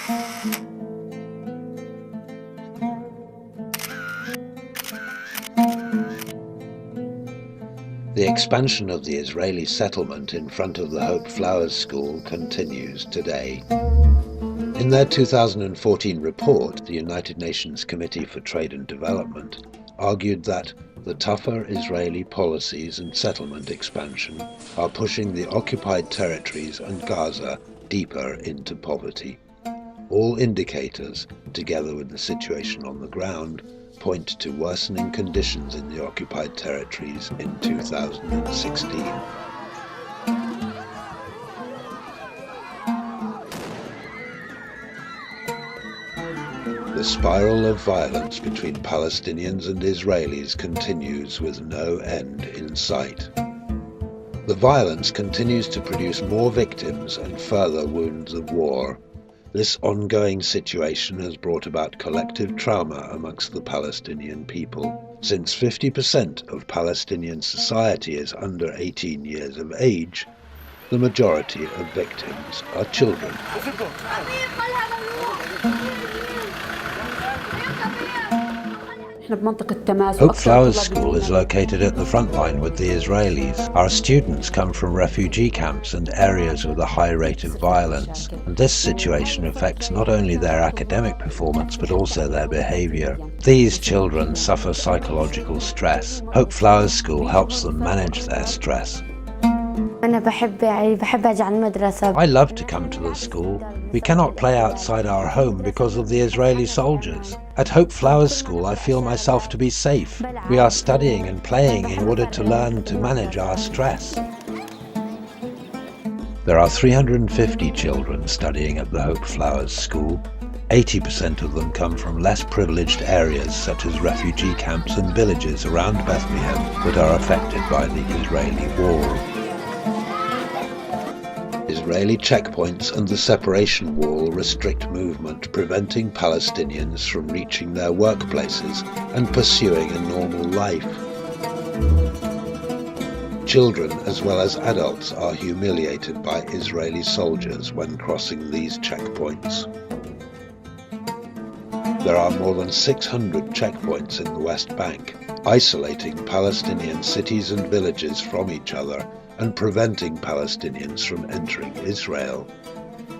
The expansion of the Israeli settlement in front of the Hope Flowers School continues today. In their 2014 report, the United Nations Committee for Trade and Development argued that the tougher Israeli policies and settlement expansion are pushing the occupied territories and Gaza deeper into poverty. All indicators, together with the situation on the ground, point to worsening conditions in the occupied territories in 2016. The spiral of violence between Palestinians and Israelis continues with no end in sight. The violence continues to produce more victims and further wounds of war. This ongoing situation has brought about collective trauma amongst the Palestinian people. Since 50% of Palestinian society is under 18 years of age, the majority of victims are children. Hope Flowers School is located at the front line with the Israelis. Our students come from refugee camps and areas with a high rate of violence, and this situation affects not only their academic performance but also their behavior. These children suffer psychological stress. Hope Flowers School helps them manage their stress. I love to come to the school. We cannot play outside our home because of the Israeli soldiers. At Hope Flowers School I feel myself to be safe. We are studying and playing in order to learn to manage our stress. There are 350 children studying at the Hope Flowers School. 80% of them come from less privileged areas such as refugee camps and villages around Bethlehem that are affected by the Israeli war. Israeli checkpoints and the separation wall restrict movement, preventing Palestinians from reaching their workplaces and pursuing a normal life. Children as well as adults are humiliated by Israeli soldiers when crossing these checkpoints. There are more than 600 checkpoints in the West Bank, isolating Palestinian cities and villages from each other and preventing Palestinians from entering Israel.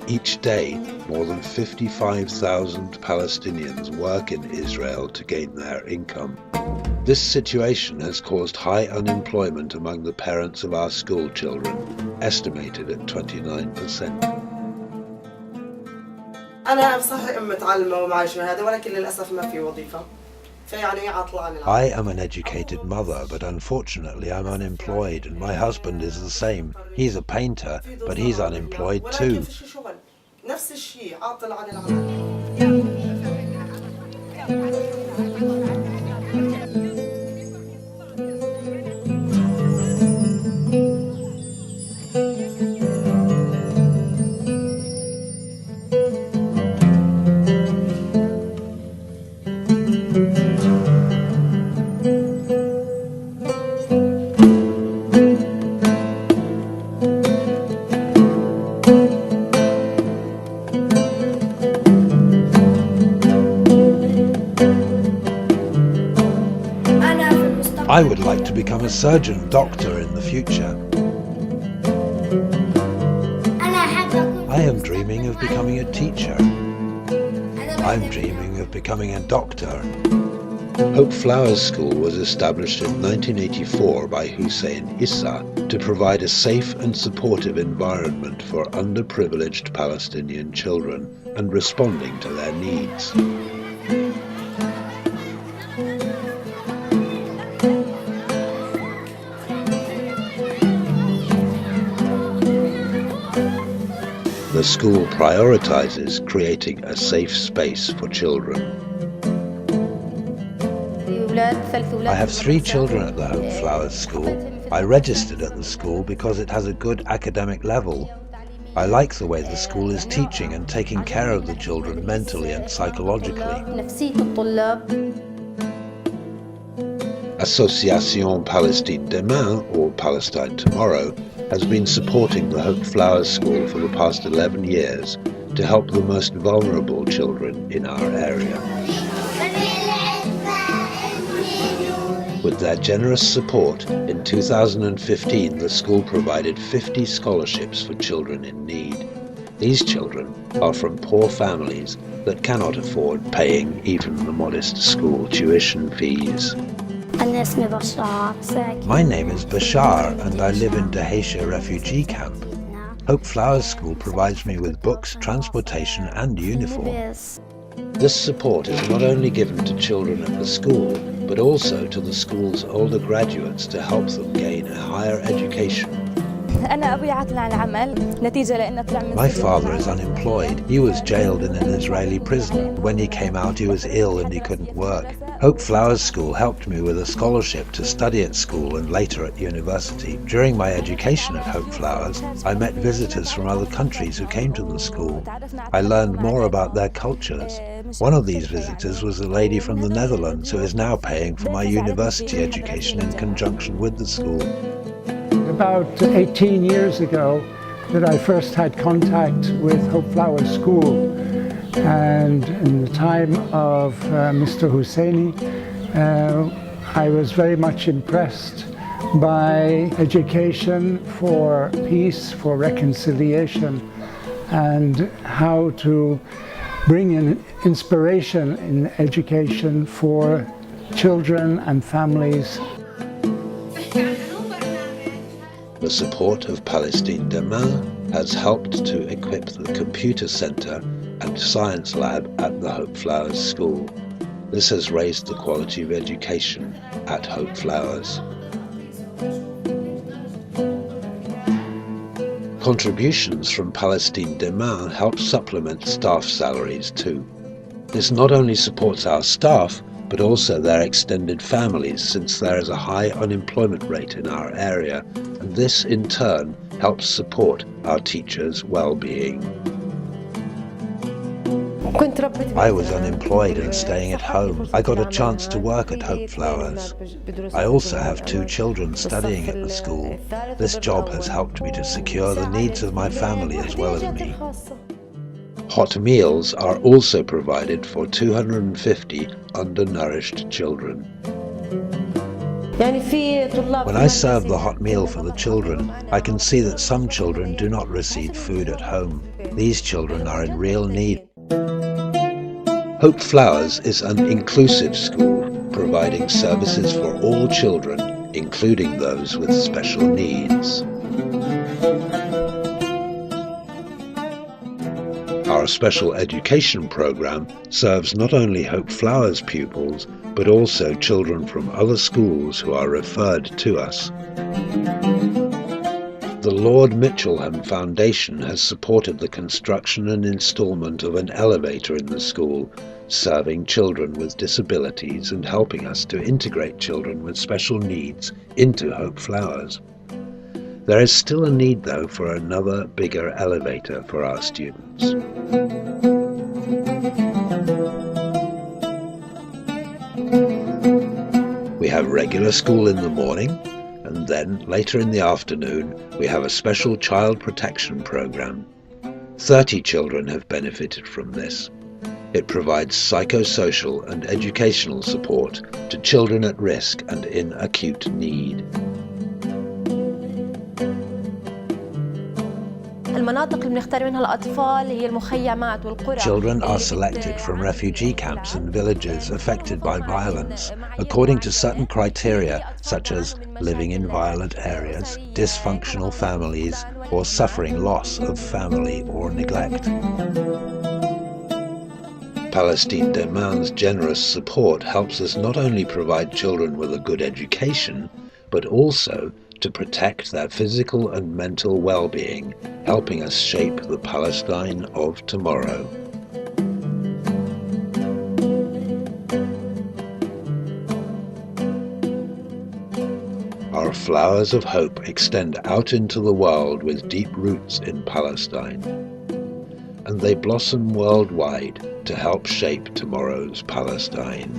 Each day, more than 55,000 Palestinians work in Israel to gain their income. This situation has caused high unemployment among the parents of our school children, estimated at 29%. أنا بصراحة متعلمة ومعي شهادة ولكن للأسف ما في وظيفة. I am an educated mother, but unfortunately I'm unemployed, and my husband is the same. He's a painter, but he's unemployed too. I would like to become a surgeon doctor in the future. I am dreaming of becoming a teacher. I'm dreaming of becoming a doctor. Hope Flowers School was established in 1984 by Hussein Issa to provide a safe and supportive environment for underprivileged Palestinian children and responding to their needs. The school prioritizes creating a safe space for children. I have 3 children at the Hope Flowers School. I registered at the school because it has a good academic level. I like the way the school is teaching and taking care of the children mentally and psychologically. Association Palestine Demain, or Palestine Tomorrow, has been supporting the Hope Flowers School for the past 11 years to help the most vulnerable children in our area. With their generous support, in 2015 the school provided 50 scholarships for children in need. These children are from poor families that cannot afford paying even the modest school tuition fees. My name is Bashar and I live in Dheisheh refugee camp. Hope Flowers School provides me with books, transportation and uniform. This support is not only given to children at the school, but also to the school's older graduates to help them gain a higher education. My father is unemployed. He was jailed in an Israeli prison. When he came out, he was ill and he couldn't work. Hope Flowers School helped me with a scholarship to study at school and later at university. During my education at Hope Flowers, I met visitors from other countries who came to the school. I learned more about their cultures. One of these visitors was a lady from the Netherlands who is now paying for my university education in conjunction with the school. About 18 years ago that I first had contact with Hope Flowers School, and in the time of Mr. Husseini, I was very much impressed by education for peace, for reconciliation, and how to bring in inspiration in education for children and families. The support of Palestine Demain has helped to equip the computer center and science lab at the Hope Flowers School. This has raised the quality of education at Hope Flowers. Contributions from Palestine Demain help supplement staff salaries too. This not only supports our staff, but also their extended families, since there is a high unemployment rate in our area, and this in turn helps support our teachers' well-being. I was unemployed and staying at home. I got a chance to work at Hope Flowers. I also have 2 children studying at the school. This job has helped me to secure the needs of my family as well as me. Hot meals are also provided for 250 undernourished children. When I serve the hot meal for the children, I can see that some children do not receive food at home. These children are in real need. Hope Flowers is an inclusive school, providing services for all children, including those with special needs. Our special education program serves not only Hope Flowers pupils, but also children from other schools who are referred to us. The Lord Mitchelham Foundation has supported the construction and installment of an elevator in the school, serving children with disabilities and helping us to integrate children with special needs into Hope Flowers. There is still a need, though, for another bigger elevator for our students. We have regular school in the morning, and then later in the afternoon we have a special child protection program. 30 children have benefited from this. It provides psychosocial and educational support to children at risk and in acute need. Children are selected from refugee camps and villages affected by violence according to certain criteria, such as living in violent areas, dysfunctional families, or suffering loss of family or neglect. Palestine Demain's generous support helps us not only provide children with a good education, but also to protect their physical and mental well-being, helping us shape the Palestine of tomorrow. Our flowers of hope extend out into the world with deep roots in Palestine, and they blossom worldwide to help shape tomorrow's Palestine.